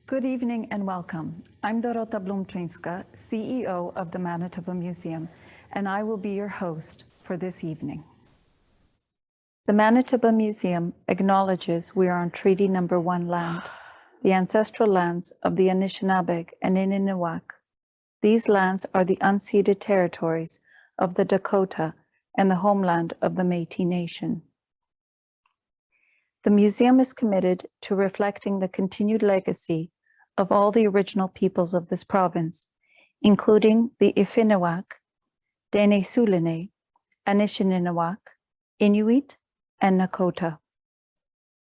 Good evening and welcome. I'm Dorota Blumczyńska, CEO of the Manitoba Museum, and I will be your host for this evening. The Manitoba Museum acknowledges we are on Treaty Number 1 land, the ancestral lands of the Anishinaabe and Innuwak. These lands are the unceded territories of the Dakota and the homeland of the Métis Nation. The museum is committed to reflecting the continued legacy of all the original peoples of this province, including the Ifinaawak, Dene Sulene, Anishinaabe, Inuit, and Nakota.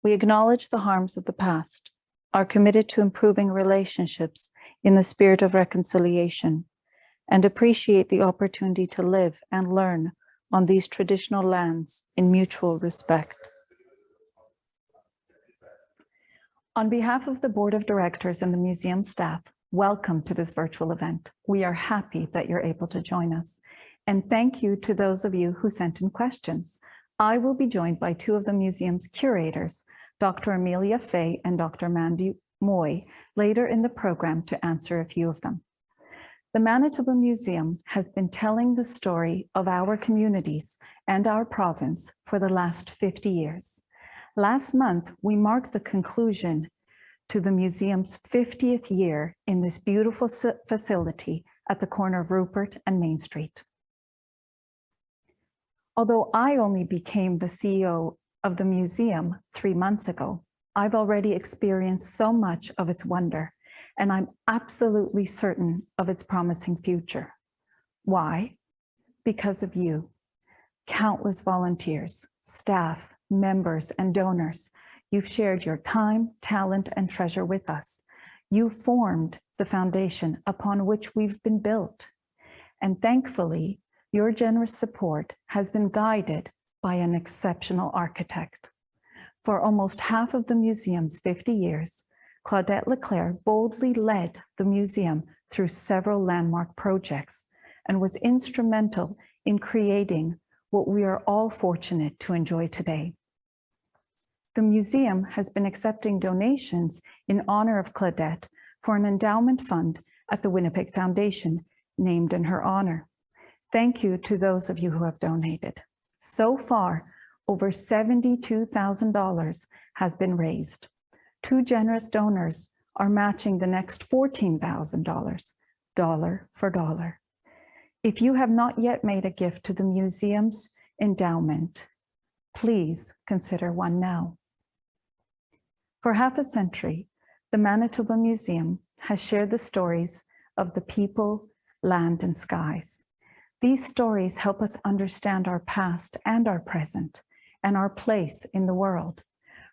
We acknowledge the harms of the past, are committed to improving relationships in the spirit of reconciliation, and appreciate the opportunity to live and learn on these traditional lands in mutual respect. On behalf of the Board of Directors and the museum staff, welcome to this virtual event. We are happy that you're able to join us. And thank you to those of you who sent in questions. I will be joined by two of the museum's curators, Dr. Amelia Fay and Dr. Mooi, later in the program to answer a few of them. The Manitoba Museum has been telling the story of our communities and our province for the last 50 years. Last month, we marked the conclusion to the museum's 50th year in this beautiful facility at the corner of Rupert and Main Street. Although I only became the CEO of the museum 3 months ago, I've already experienced so much of its wonder, and I'm absolutely certain of its promising future. Why? Because of you, countless volunteers, staff, members, and donors. You've shared your time, talent, and treasure with us. You formed the foundation upon which we've been built. And thankfully, your generous support has been guided by an exceptional architect. For almost half of the museum's 50 years, Claudette Leclerc boldly led the museum through several landmark projects and was instrumental in creating what we are all fortunate to enjoy today. The museum has been accepting donations in honor of Claudette for an endowment fund at the Winnipeg Foundation named in her honor. Thank you to those of you who have donated. So far, over $72,000 has been raised. Two generous donors are matching the next $14,000, dollar for dollar. If you have not yet made a gift to the museum's endowment, please consider one now. For half a century, the Manitoba Museum has shared the stories of the people, land, and skies. These stories help us understand our past and our present, and our place in the world.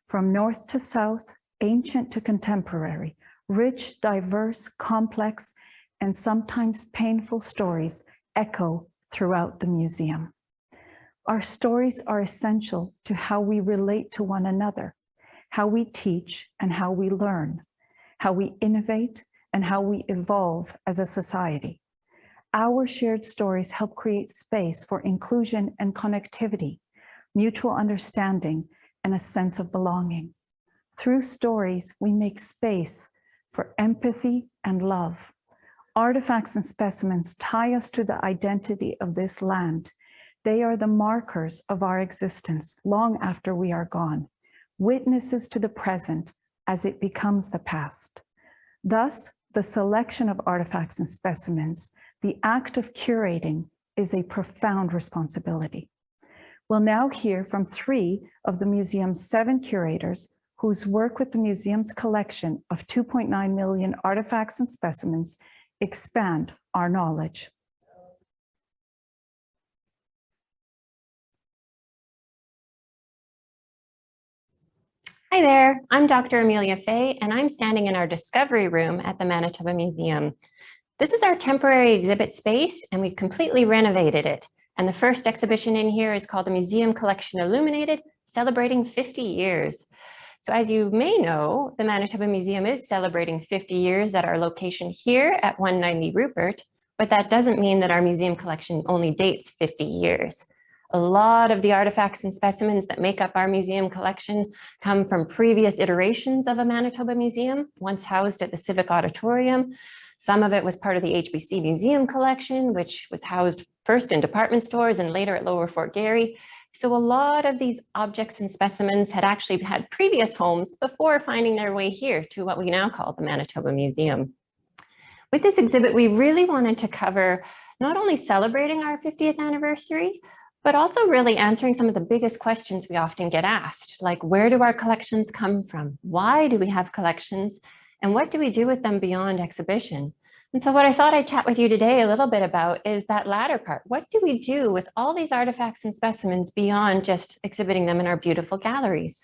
From north to south, ancient to contemporary, rich, diverse, complex, and sometimes painful stories echo throughout the museum. Our stories are essential to how we relate to one another, how we teach and how we learn, how we innovate and how we evolve as a society. Our shared stories help create space for inclusion and connectivity, mutual understanding, and a sense of belonging. Through stories, we make space for empathy and love. Artifacts and specimens tie us to the identity of this land. They are the markers of our existence long after we are gone, witnesses to the present as it becomes the past. Thus, the selection of artifacts and specimens, the act of curating, is a profound responsibility. We'll now hear from 3 of the museum's 7 curators whose work with the museum's collection of 2.9 million artifacts and specimens expand our knowledge. Hi there, I'm Dr. Amelia Fay, and I'm standing in our discovery room at the Manitoba Museum. This is our temporary exhibit space, and we've completely renovated it. And the first exhibition in here is called the Museum Collection Illuminated, celebrating 50 years. So as you may know, the Manitoba Museum is celebrating 50 years at our location here at 190 Rupert, but that doesn't mean that our museum collection only dates 50 years. A lot of the artifacts and specimens that make up our museum collection come from previous iterations of a Manitoba museum, once housed at the Civic Auditorium. Some of it was part of the HBC Museum collection, which was housed first in department stores and later at Lower Fort Garry. So a lot of these objects and specimens had actually had previous homes before finding their way here to what we now call the Manitoba Museum. With this exhibit, we really wanted to cover not only celebrating our 50th anniversary, but also really answering some of the biggest questions we often get asked, like where do our collections come from? Why do we have collections? And what do we do with them beyond exhibition? And so what I thought I'd chat with you today a little bit about is that latter part. What do we do with all these artifacts and specimens beyond just exhibiting them in our beautiful galleries?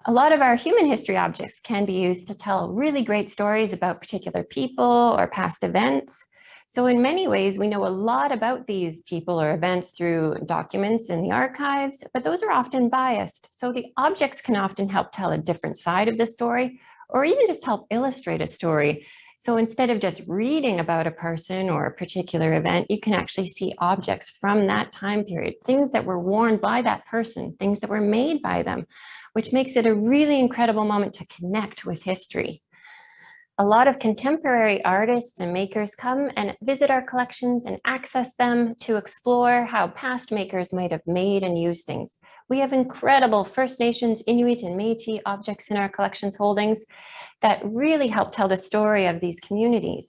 A lot of our human history objects can be used to tell really great stories about particular people or past events. So in many ways, we know a lot about these people or events through documents in the archives, but those are often biased. So the objects can often help tell a different side of the story, or even just help illustrate a story. So instead of just reading about a person or a particular event, you can actually see objects from that time period, things that were worn by that person, things that were made by them, which makes it a really incredible moment to connect with history. A lot of contemporary artists and makers come and visit our collections and access them to explore how past makers might have made and used things. We have incredible First Nations, Inuit, and Métis objects in our collections holdings that really help tell the story of these communities.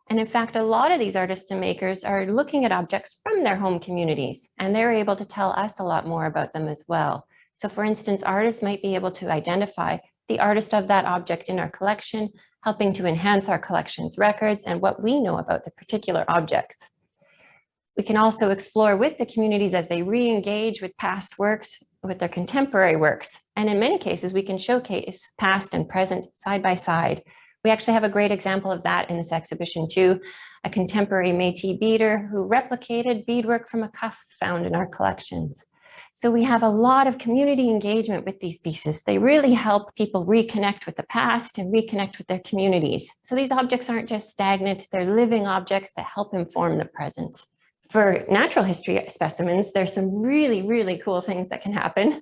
And in fact, a lot of these artists and makers are looking at objects from their home communities, and they're able to tell us a lot more about them as well. So for instance, artists might be able to identify the artist of that object in our collection, helping to enhance our collection's records and what we know about the particular objects. We can also explore with the communities as they re-engage with past works, with their contemporary works. And in many cases, we can showcase past and present side by side. We actually have a great example of that in this exhibition too, a contemporary Métis beader who replicated beadwork from a cuff found in our collections. So we have a lot of community engagement with these pieces. They really help people reconnect with the past and reconnect with their communities. So these objects aren't just stagnant, they're living objects that help inform the present. For natural history specimens, there's some really, really cool things that can happen.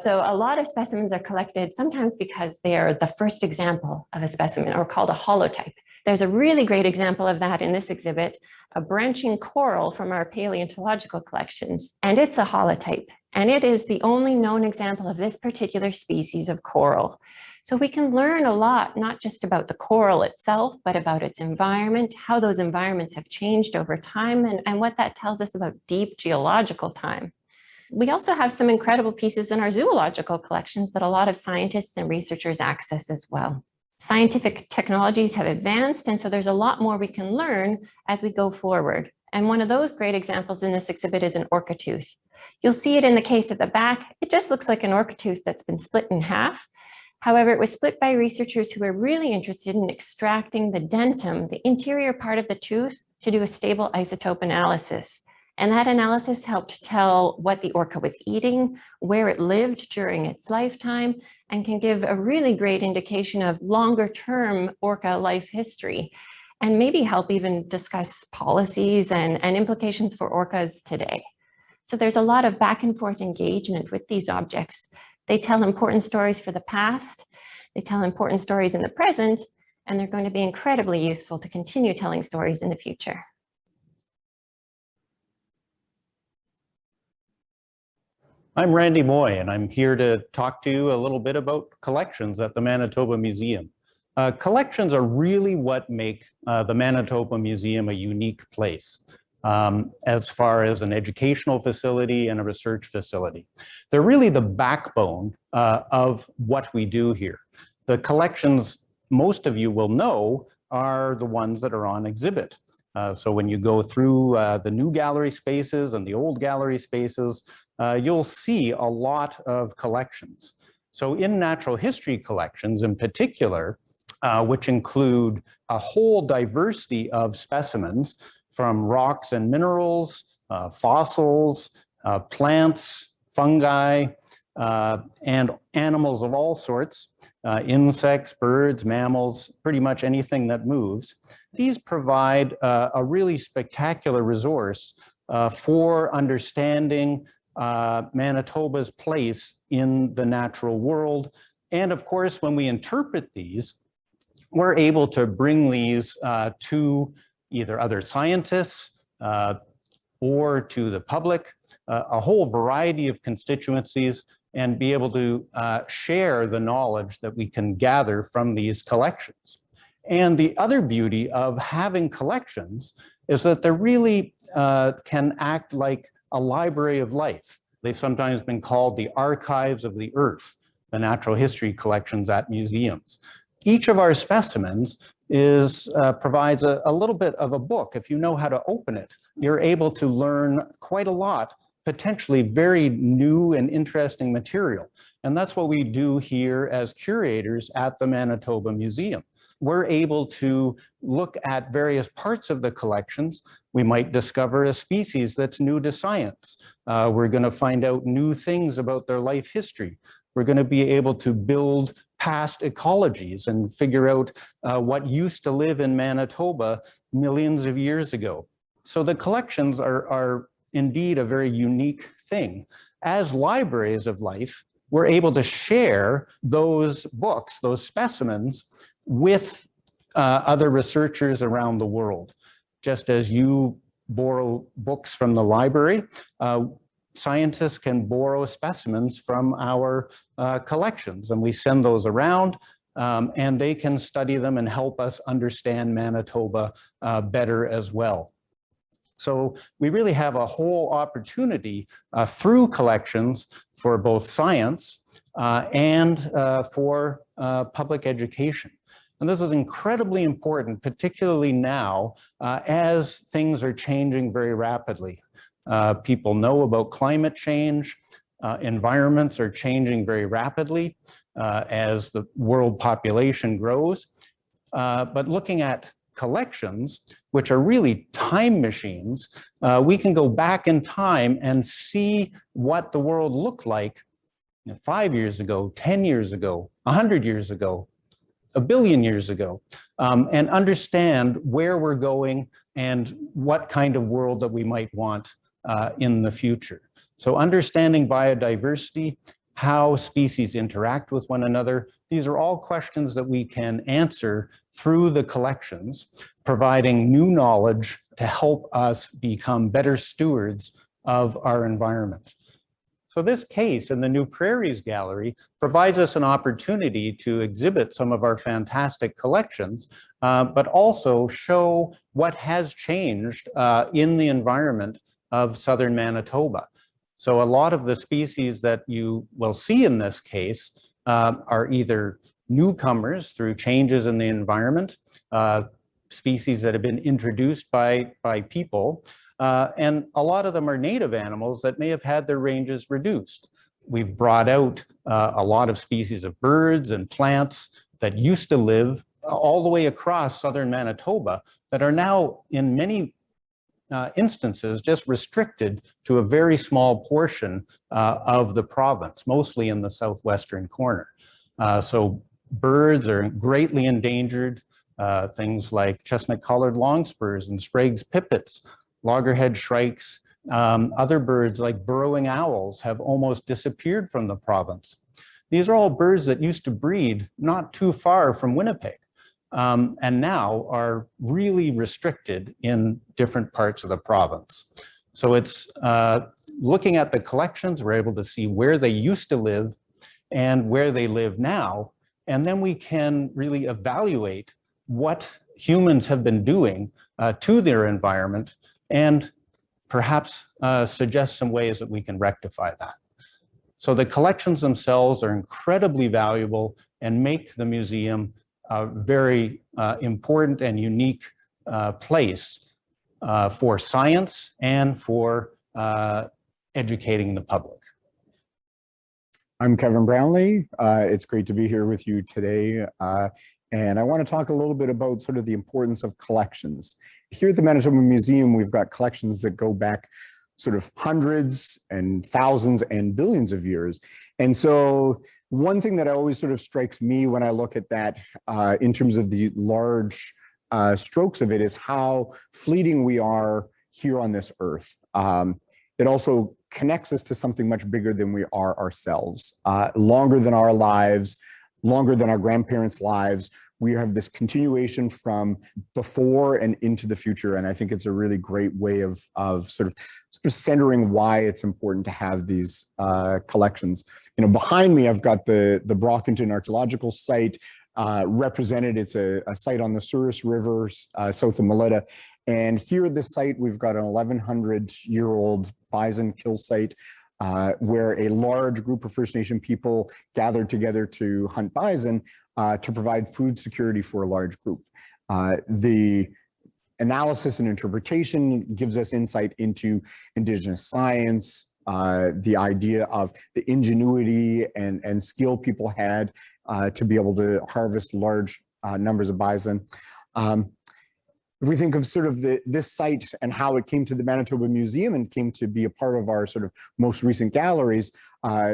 So a lot of specimens are collected sometimes because they are the first example of a specimen, or called a holotype. There's a really great example of that in this exhibit, a branching coral from our paleontological collections, and it's a holotype, and it is the only known example of this particular species of coral. So we can learn a lot, not just about the coral itself, but about its environment, how those environments have changed over time, and what that tells us about deep geological time. We also have some incredible pieces in our zoological collections that a lot of scientists and researchers access as well. Scientific technologies have advanced, and so there's a lot more we can learn as we go forward. And one of those great examples in this exhibit is an orca tooth. You'll see it in the case at the back. It just looks like an orca tooth that's been split in half. However, it was split by researchers who were really interested in extracting the dentum, the interior part of the tooth, to do a stable isotope analysis. And that analysis helped tell what the orca was eating, where it lived during its lifetime, and can give a really great indication of longer-term orca life history, and maybe help even discuss policies and implications for orcas today. So there's a lot of back and forth engagement with these objects. They tell important stories for the past, they tell important stories in the present, and they're going to be incredibly useful to continue telling stories in the future. I'm Randy Mooi, and I'm here to talk to you a little bit about collections at the Manitoba Museum. Collections are really what make the Manitoba Museum a unique place as far as an educational facility and a research facility. They're really the backbone of what we do here. The collections, most of you will know, are the ones that are on exhibit. So when you go through the new gallery spaces and the old gallery spaces, you'll see a lot of collections. So in natural history collections in particular, which include a whole diversity of specimens from rocks and minerals, fossils, plants, fungi, and animals of all sorts, insects, birds, mammals, pretty much anything that moves. These provide a really spectacular resource for understanding Manitoba's place in the natural world. And of course, when we interpret these, we're able to bring these to either other scientists or to the public, a whole variety of constituencies, and be able to share the knowledge that we can gather from these collections. And the other beauty of having collections is that they really can act like a library of life. They've sometimes been called the archives of the earth, the natural history collections at museums. Each of our specimens provides a little bit of a book. If you know how to open it, you're able to learn quite a lot, potentially very new and interesting material. And that's what we do here as curators at the Manitoba Museum. We're able to look at various parts of the collections. We might discover a species that's new to science. We're going to find out new things about their life history. We're going to be able to build past ecologies and figure out what used to live in Manitoba millions of years ago. So the collections are indeed a very unique thing. As libraries of life, we're able to share those books, those specimens, with other researchers around the world. Just as you borrow books from the library, scientists can borrow specimens from our collections, and we send those around, and they can study them and help us understand Manitoba better as well. So we really have a whole opportunity through collections for both science and for public education. And this is incredibly important, particularly now, as things are changing very rapidly. People know about climate change. Environments are changing very rapidly as the world population grows. But looking at collections, which are really time machines, we can go back in time and see what the world looked like 5 years ago, 10 years ago, 100 years ago, a billion years ago, and understand where we're going and what kind of world that we might want in the future. So understanding biodiversity, how species interact with one another, these are all questions that we can answer through the collections, providing new knowledge to help us become better stewards of our environment. So this case in the New Prairies Gallery provides us an opportunity to exhibit some of our fantastic collections, but also show what has changed in the environment of southern Manitoba. So a lot of the species that you will see in this case are either newcomers through changes in the environment, species that have been introduced by people, and a lot of them are native animals that may have had their ranges reduced. We've brought out a lot of species of birds and plants that used to live all the way across southern Manitoba that are now in many instances just restricted to a very small portion of the province, mostly in the southwestern corner. So birds are greatly endangered, things like chestnut-collared longspurs and Sprague's pipits, loggerhead shrikes, other birds like burrowing owls have almost disappeared from the province. These are all birds that used to breed not too far from Winnipeg, and now are really restricted in different parts of the province. So it's looking at the collections, we're able to see where they used to live and where they live now, and then we can really evaluate what humans have been doing to their environment and perhaps suggest some ways that we can rectify that. So the collections themselves are incredibly valuable and make the museum a very important and unique place for science and for educating the public. I'm Kevin Brownlee. It's great to be here with you today. And I want to talk a little bit about sort of the importance of collections. Here at the Manitoba Museum, we've got collections that go back sort of hundreds and thousands and billions of years. And so one thing that always sort of strikes me when I look at that in terms of the large strokes of it is how fleeting we are here on this earth. It also connects us to something much bigger than we are ourselves, longer than our lives, longer than our grandparents' lives. We have this continuation from before and into the future. And I think it's a really great way of sort of centering why it's important to have these collections. You know, behind me, I've got the Brockington Archaeological Site represented. It's a site on the Souris River, south of Melita. And here at this site, we've got an 1,100-year-old bison kill site where a large group of First Nation people gathered together to hunt bison to provide food security for a large group. The analysis and interpretation gives us insight into Indigenous science, the idea of the ingenuity and skill people had to be able to harvest large numbers of bison. If we think of sort of this site and how it came to the Manitoba Museum and came to be a part of our sort of most recent galleries,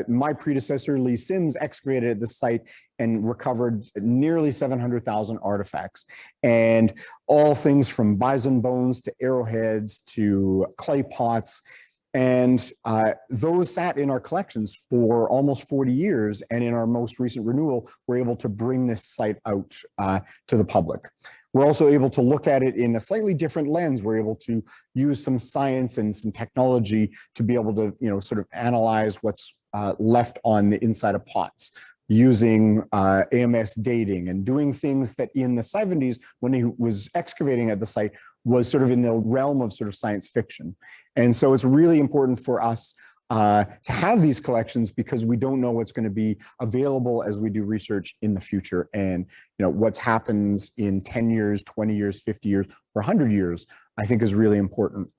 my predecessor, Lee Sims, excavated at the site and recovered nearly 700,000 artifacts. And all things from bison bones to arrowheads to clay pots. And those sat in our collections for almost 40 years. And in our most recent renewal, we're able to bring this site out to the public. We're also able to look at it in a slightly different lens. We're able to use some science and some technology to be able to, you know, sort of analyze what's left on the inside of pots, using AMS dating and doing things that in the 70s, when he was excavating at the site, was sort of in the realm of sort of science fiction. And so it's really important for us to have these collections because we don't know what's going to be available as we do research in the future. And you know what happens in 10 years, 20 years, 50 years, or 100 years, I think is really important.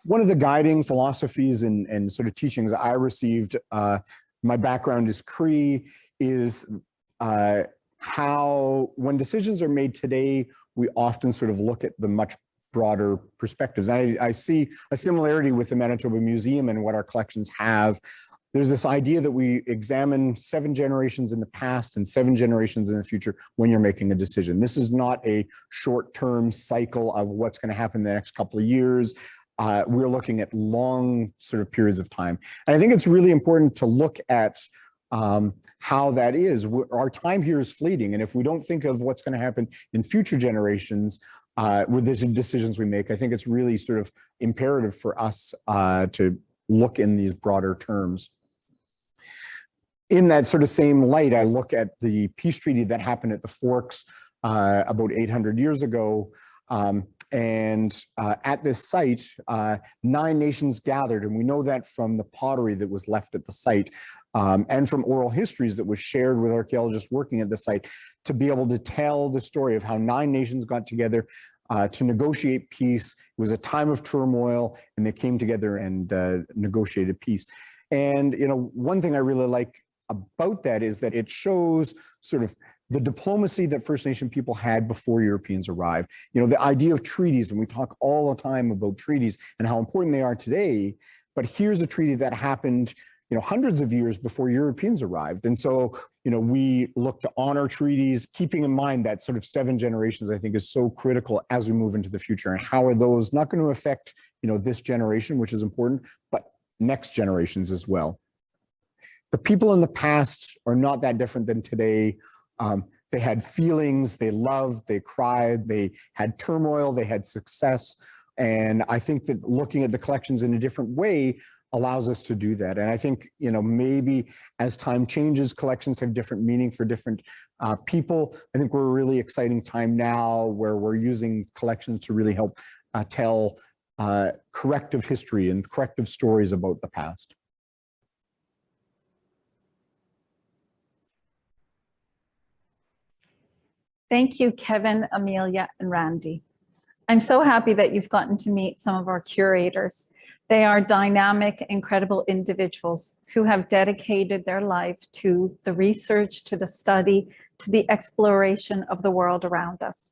One of the guiding philosophies and sort of teachings I received, my background is Cree, is how when decisions are made today, we often sort of look at the much broader perspectives. I see a similarity with the Manitoba Museum and what our collections have. There's this idea that we examine 7 generations in the past and 7 generations in the future when you're making a decision. This is not a short-term cycle of what's going to happen in the next couple of years. We're looking at long sort of periods of time. And I think it's really important to look at how that is. Our time here is fleeting. And if we don't think of what's going to happen in future generations with the decisions we make, I think it's really sort of imperative for us to look in these broader terms. In that sort of same light, I look at the peace treaty that happened at the Forks about 800 years ago. And at this site, 9 nations gathered, and we know that from the pottery that was left at the site and from oral histories that was shared with archaeologists working at the site to be able to tell the story of how 9 nations got together to negotiate peace. It was a time of turmoil, and they came together and negotiated peace. And you know, one thing I really like about that is that it shows sort of the diplomacy that First Nation people had before Europeans arrived. You know, the idea of treaties, and we talk all the time about treaties and how important they are today, but here's a treaty that happened, you know, hundreds of years before Europeans arrived. And so, you know, we look to honor treaties, keeping in mind that sort of 7 generations, I think, is so critical as we move into the future. And how are those not going to affect, you know, this generation, which is important, but next generations as well. The people in the past are not that different than today. They had feelings, they loved, they cried, they had turmoil, they had success. And I think that looking at the collections in a different way allows us to do that. And I think, you know, maybe as time changes, collections have different meaning for different people. I think we're a really exciting time now where we're using collections to really help tell corrective history and corrective stories about the past. Thank you, Kevin, Amelia, and Randy. I'm so happy that you've gotten to meet some of our curators. They are dynamic, incredible individuals who have dedicated their life to the research, to the study, to the exploration of the world around us.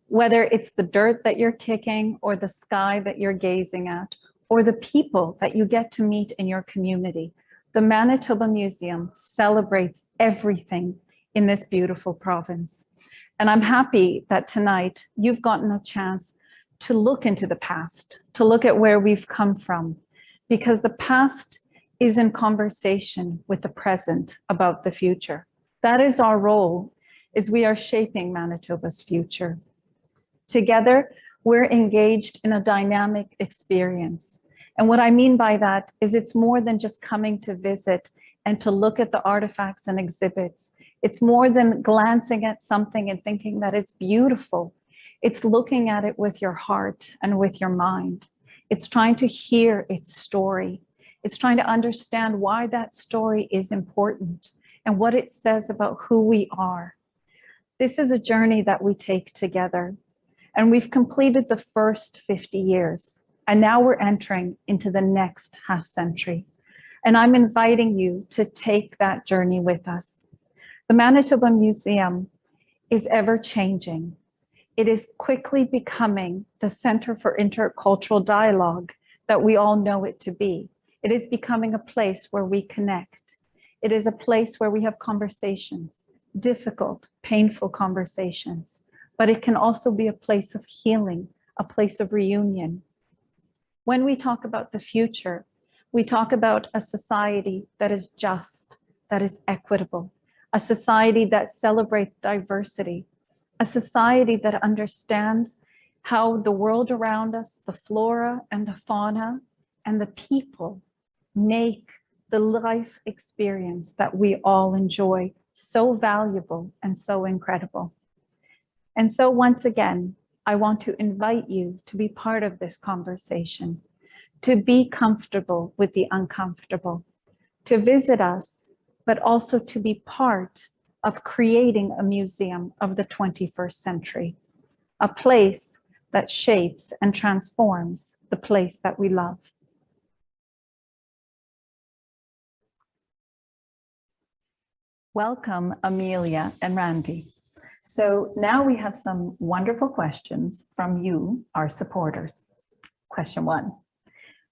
Whether it's the dirt that you're kicking or the sky that you're gazing at, or the people that you get to meet in your community. The Manitoba Museum celebrates everything in this beautiful province. And I'm happy that tonight you've gotten a chance to look into the past, to look at where we've come from, because the past is in conversation with the present about the future. That is our role, is we are shaping Manitoba's future. Together, we're engaged in a dynamic experience. And what I mean by that is it's more than just coming to visit and to look at the artifacts and exhibits. It's more than glancing at something and thinking that it's beautiful. It's looking at it with your heart and with your mind. It's trying to hear its story. It's trying to understand why that story is important and what it says about who we are. This is a journey that we take together. And we've completed the first 50 years. And now we're entering into the next half century. And I'm inviting you to take that journey with us. The Manitoba Museum is ever changing. It is quickly becoming the Center for Intercultural Dialogue that we all know it to be. It is becoming a place where we connect. It is a place where we have conversations, difficult, painful conversations, but it can also be a place of healing, a place of reunion. When we talk about the future, we talk about a society that is just, that is equitable, a society that celebrates diversity, a society that understands how the world around us, the flora and the fauna and the people make the life experience that we all enjoy so valuable and so incredible. And so once again, I want to invite you to be part of this conversation, to be comfortable with the uncomfortable, to visit us, but also to be part of creating a museum of the 21st century, a place that shapes and transforms the place that we love. Welcome, Amelia and Randy. So now we have some wonderful questions from you, our supporters. Question 1.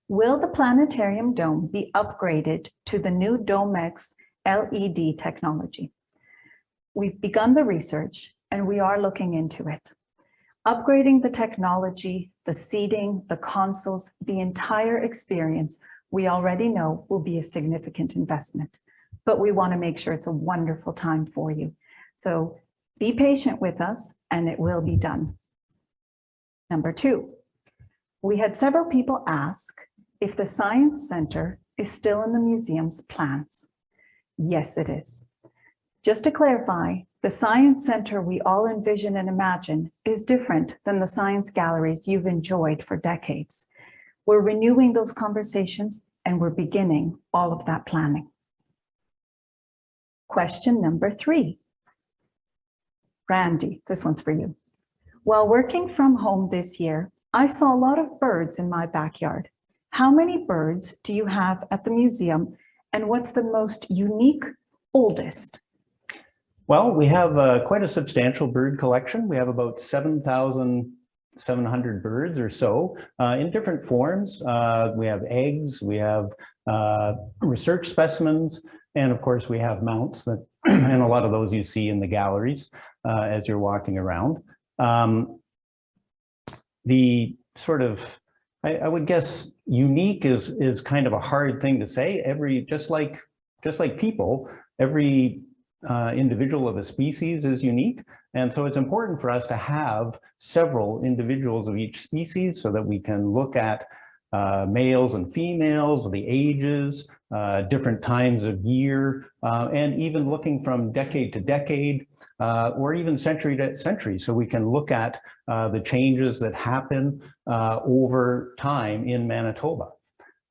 Will the planetarium dome be upgraded to the new Domex LED technology? We've begun the research and we are looking into it. Upgrading the technology, the seating, the consoles, the entire experience, we already know will be a significant investment, but we want to make sure it's a wonderful time for you. So be patient with us and it will be done. Number 2, we had several people ask if the Science Center is still in the museum's plans. Yes, it is. Just to clarify, the Science Center we all envision and imagine is different than the science galleries you've enjoyed for decades. We're renewing those conversations and we're beginning all of that planning. Question number 3. Randy, this one's for you. While working from home this year, I saw a lot of birds in my backyard. How many birds do you have at the museum and what's the most unique, oldest? Well, we have quite a substantial bird collection. We have about 7,700 birds or so in different forms. We have eggs, we have research specimens, and of course we have mounts that, and a lot of those you see in the galleries as you're walking around. The sort of, I would guess unique is kind of a hard thing to say. Just like people, every individual of a species is unique. And so it's important for us to have several individuals of each species so that we can look at males and females, the ages, different times of year, and even looking from decade to decade, or even century to century. So we can look at the changes that happen over time in Manitoba.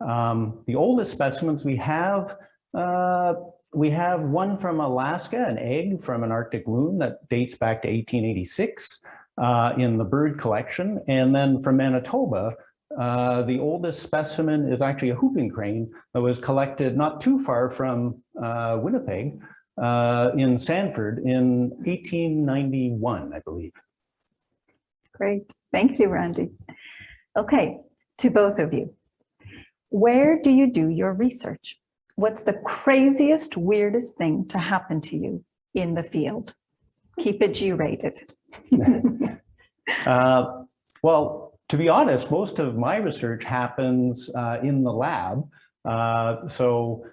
The oldest specimens we have one from Alaska, an egg from an Arctic loon that dates back to 1886 in the bird collection. And then from Manitoba, the oldest specimen is actually a whooping crane that was collected not too far from Winnipeg in Sanford in 1891, I believe. Great. Thank you, Randy. Okay, to both of you. Where do you do your research? What's the craziest, weirdest thing to happen to you in the field? Keep it G-rated. Well, to be honest, most of my research happens in the lab. So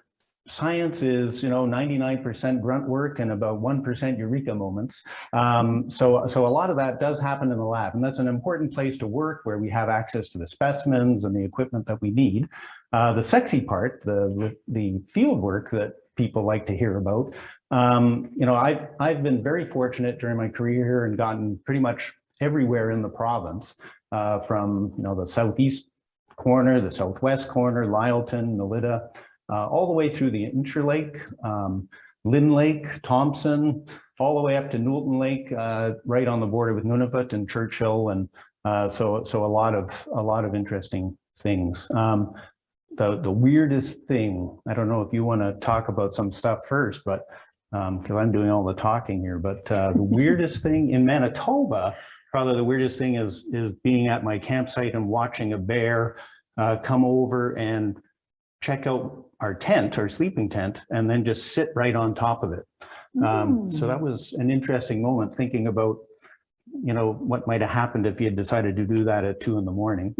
science is, 99% grunt work and about 1% eureka moments. So a lot of that does happen in the lab, and that's an important place to work where we have access to the specimens and the equipment that we need. The sexy part, the field work that people like to hear about, I've been very fortunate during my career here and gotten pretty much everywhere in the province, from the southeast corner, the southwest corner, Lyleton, Nolita, all the way through the Interlake, Lynn Lake, Thompson, all the way up to Newton Lake, right on the border with Nunavut and Churchill, and so a lot of interesting things. The weirdest thing, I don't know if you want to talk about some stuff first, but because I'm doing all the talking here, but the weirdest thing in Manitoba, probably the weirdest thing is being at my campsite and watching a bear come over and check out our tent, our sleeping tent, and then just sit right on top of it. So that was an interesting moment, thinking about, what might have happened if you had decided to do that at 2 a.m.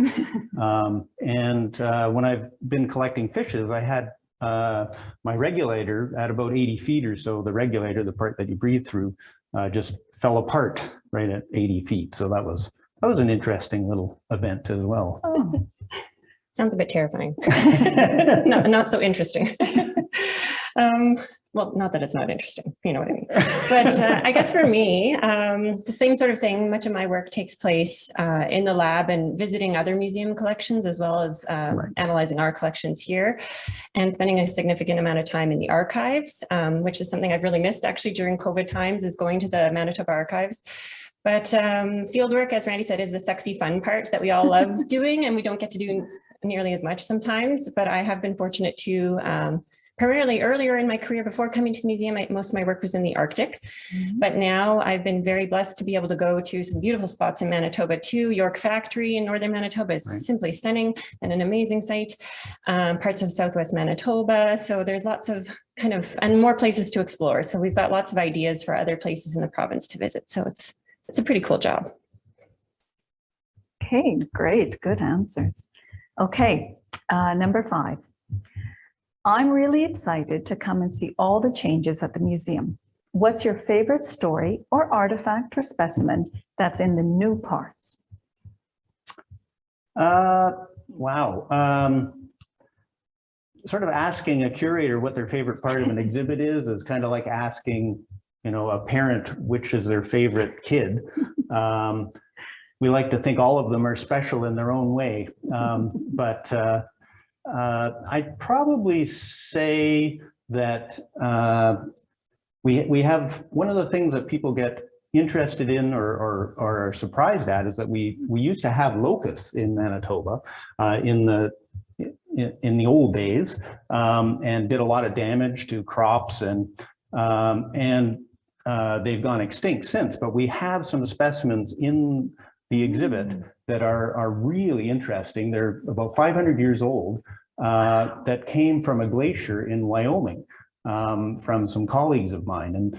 And when I've been collecting fishes, I had my regulator at about 80 feet or so. The regulator, the part that you breathe through, just fell apart right at 80 feet. So that was an interesting little event as well. Oh. Sounds a bit terrifying. Not so interesting. Well, not that it's not interesting, you know what I mean. But I guess for me, the same sort of thing. Much of my work takes place in the lab and visiting other museum collections, as well as analyzing our collections here, and spending a significant amount of time in the archives, which is something I've really missed actually during COVID times, is going to the Manitoba archives. But fieldwork, as Randy said, is the sexy fun part that we all love doing, and we don't get to do nearly as much sometimes. But I have been fortunate to primarily earlier in my career, before coming to the museum, most of my work was in the Arctic. But now I've been very blessed to be able to go to some beautiful spots in Manitoba too. York Factory in northern Manitoba is simply stunning and an amazing site. Parts of southwest Manitoba. So there's lots of and more places to explore. So we've got lots of ideas for other places in the province to visit. So it's a pretty cool job. Okay, great, good answers. Okay, number 5. I'm really excited to come and see all the changes at the museum. What's your favorite story or artifact or specimen that's in the new parts? Wow. Sort of asking a curator what their favorite part of an exhibit is kind of like asking, a parent which is their favorite kid. We like to think all of them are special in their own way, but I'd probably say that we have one of the things that people get interested in or are surprised at is that we used to have locusts in Manitoba in the old days, and did a lot of damage to crops, and they've gone extinct since. But we have some specimens in the exhibit that are really interesting. They're about 500 years old, that came from a glacier in Wyoming, from some colleagues of mine. And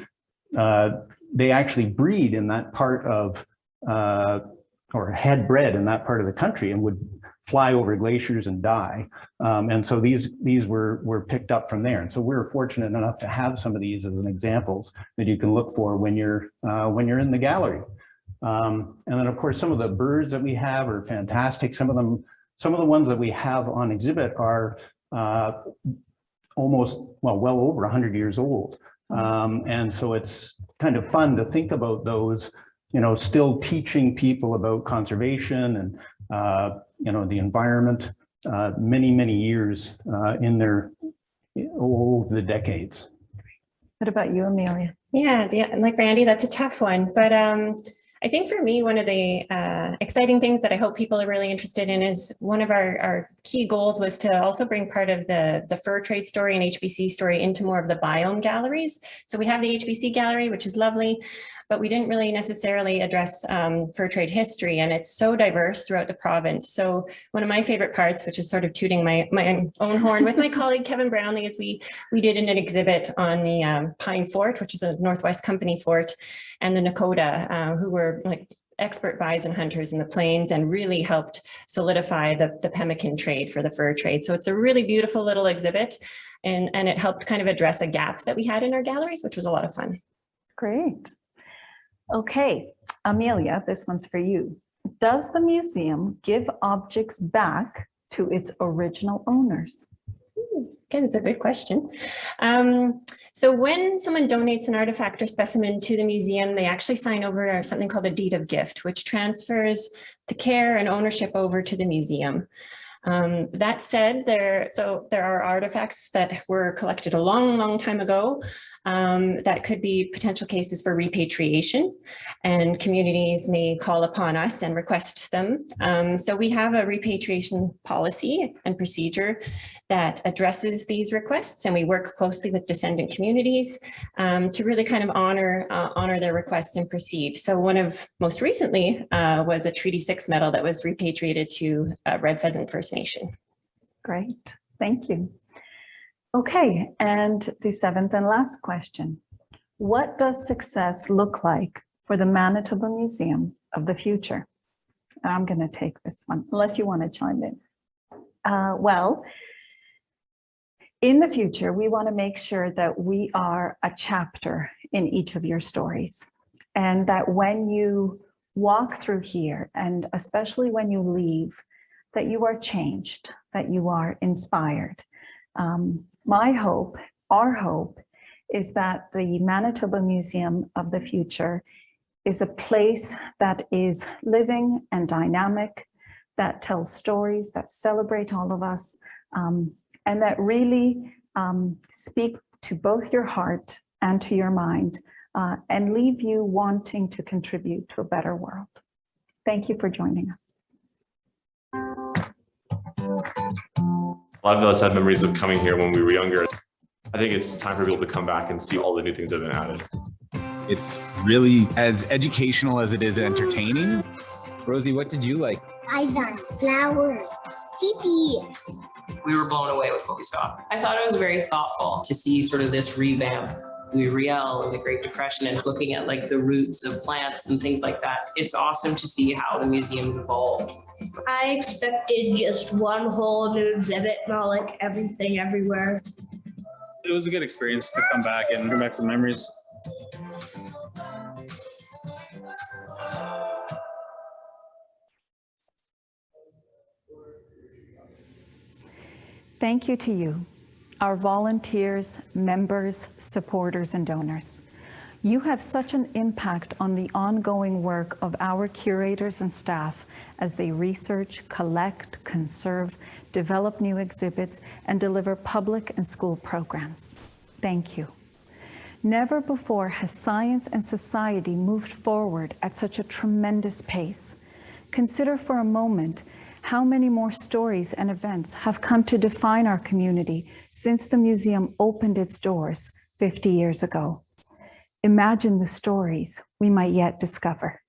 they actually breed in that part of, or had bred in that part of the country, and would fly over glaciers and die. And so these were picked up from there. And so we're fortunate enough to have some of these as an examples that you can look for when you're in the gallery. And then of course, some of the birds that we have are fantastic. Some of the ones that we have on exhibit are well over 100 years old. And so it's kind of fun to think about those, still teaching people about conservation and, the environment, many years over the decades. What about you, Amelia? Yeah, like Randy, that's a tough one. But I think for me, one of the exciting things that I hope people are really interested in is one of our key goals was to also bring part of the fur trade story and HBC story into more of the biome galleries. So we have the HBC gallery, which is lovely, but we didn't really necessarily address fur trade history, and it's so diverse throughout the province. So one of my favorite parts, which is sort of tooting my own horn with my colleague Kevin Brownlee, is we did an exhibit on the Pine Fort, which is a Northwest Company fort, and the Nakota, who were like expert bison hunters in the plains and really helped solidify the pemmican trade for the fur trade. So it's a really beautiful little exhibit, and it helped kind of address a gap that we had in our galleries, which was a lot of fun. Great. Okay, Amelia, this one's for you. Does the museum give objects back to its original owners? Again, it's a good question. So when someone donates an artifact or specimen to the museum, they actually sign over something called a deed of gift, which transfers the care and ownership over to the museum. That said, there are artifacts that were collected a long time ago that could be potential cases for repatriation, and communities may call upon us and request them. So we have a repatriation policy and procedure that addresses these requests, and we work closely with descendant communities to really kind of honor their requests and proceed. So one of most recently was a Treaty 6 medal that was repatriated to Red Pheasant First Nation. Great, thank you. Okay, and the seventh and last question. What does success look like for the Manitoba Museum of the future? I'm going to take this one, unless you want to chime in. Well, in the future, we want to make sure that we are a chapter in each of your stories, and that when you walk through here, and especially when you leave, that you are changed, that you are inspired. My hope, our hope, is that the Manitoba Museum of the future is a place that is living and dynamic, that tells stories, that celebrate all of us, and that really speak to both your heart and to your mind, and leave you wanting to contribute to a better world. Thank you for joining us. A lot of us have memories of coming here when we were younger. I think it's time for people to come back and see all the new things that have been added. It's really as educational as it is entertaining. Rosie, what did you like? Bison, flowers, teepee. We were blown away with what we saw. I thought it was very thoughtful to see sort of this revamp. Riel and the Great Depression and looking at like the roots of plants and things like that. It's awesome to see how the museum's evolved. I expected just one whole new exhibit, not like everything everywhere. It was a good experience to come back and bring back some memories. Thank you to you, our volunteers, members, supporters, and donors. You have such an impact on the ongoing work of our curators and staff as they research, collect, conserve, develop new exhibits, and deliver public and school programs. Thank you. Never before has science and society moved forward at such a tremendous pace. Consider for a moment how many more stories and events have come to define our community since the museum opened its doors 50 years ago. Imagine the stories we might yet discover.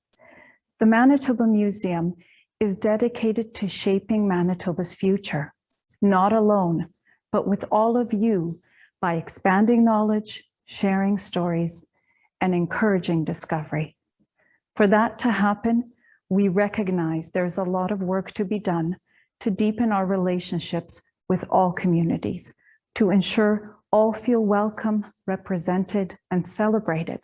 The Manitoba Museum is dedicated to shaping Manitoba's future, not alone, but with all of you, by expanding knowledge, sharing stories, and encouraging discovery. For that to happen, we recognize there's a lot of work to be done to deepen our relationships with all communities, to ensure all feel welcome, represented, and celebrated,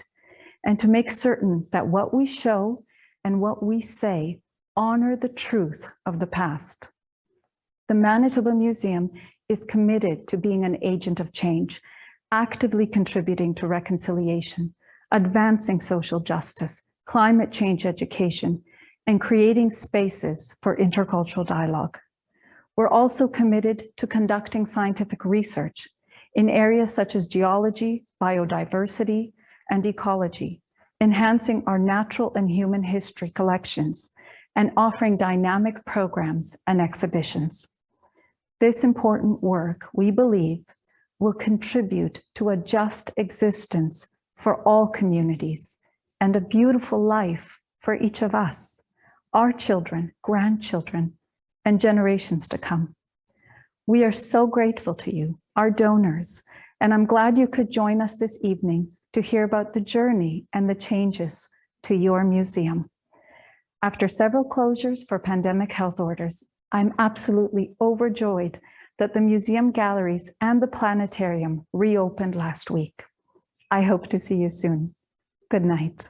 and to make certain that what we show and what we say honor the truth of the past. The Manitoba Museum is committed to being an agent of change, actively contributing to reconciliation, advancing social justice, climate change education, and creating spaces for intercultural dialogue. We're also committed to conducting scientific research in areas such as geology, biodiversity, and ecology, enhancing our natural and human history collections, and offering dynamic programs and exhibitions. This important work, we believe, will contribute to a just existence for all communities and a beautiful life for each of us, our children, grandchildren, and generations to come. We are so grateful to you, our donors, and I'm glad you could join us this evening to hear about the journey and the changes to your museum. After several closures for pandemic health orders, I'm absolutely overjoyed that the museum galleries and the planetarium reopened last week. I hope to see you soon. Good night.